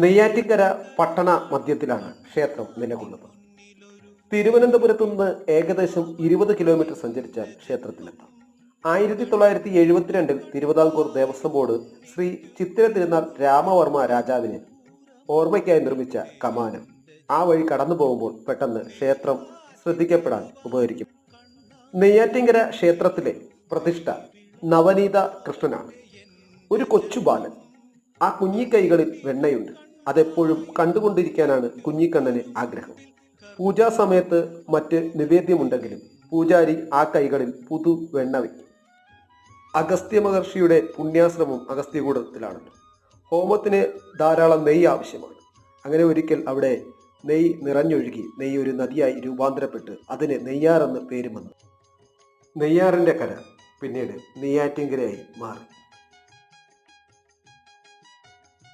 നെയ്യാറ്റിക്കര പട്ടണ മധ്യത്തിലാണ് ക്ഷേത്രം നിലകൊള്ളുന്നത്. തിരുവനന്തപുരത്തു നിന്ന് ഏകദേശം 20 കിലോമീറ്റർ സഞ്ചരിച്ചാൽ ക്ഷേത്രത്തിലെത്താം. 1972 തിരുവിതാംകൂർ ദേവസ്വം ബോർഡ് ശ്രീ ചിത്തിര തിരുനാൾ രാമവർമ്മ രാജാവിന് ഓർമ്മയ്ക്കായി നിർമ്മിച്ച കമാനം ആ വഴി കടന്നു പോകുമ്പോൾ പെട്ടെന്ന് ക്ഷേത്രം ശ്രദ്ധിക്കപ്പെടാൻ ഉപകരിക്കും. നെയ്യാറ്റിങ്കര ക്ഷേത്രത്തിലെ പ്രതിഷ്ഠ നവനീത കൃഷ്ണനാണ്. ഒരു കൊച്ചു ബാലൻ. ആ കുഞ്ഞിക്കൈകളിൽ വെണ്ണയുണ്ട്. അതെപ്പോഴും കണ്ടുകൊണ്ടിരിക്കാനാണ് കുഞ്ഞിക്കണ്ണന് ആഗ്രഹം. പൂജാ സമയത്ത് മറ്റ് നിവേദ്യമുണ്ടെങ്കിലും പൂജാരി ആ കൈകളിൽ പുതു വെണ്ണ വയ്ക്കും. അഗസ്ത്യ മഹർഷിയുടെ പുണ്യാശ്രമം അഗസ്ത്യകൂടത്തിലാണല്ലോ. ഹോമത്തിന് ധാരാളം നെയ്യ് ആവശ്യമാണ്. അങ്ങനെ ഒരിക്കൽ അവിടെ നെയ്യ് നിറഞ്ഞൊഴുകി നെയ്യ് ഒരു നദിയായി രൂപാന്തരപ്പെട്ട് അതിന് നെയ്യാറെന്ന് പേരും വന്നു. നെയ്യാറിൻ്റെ കര പിന്നീട് നെയ്യാറ്റിൻകരയായി മാറി.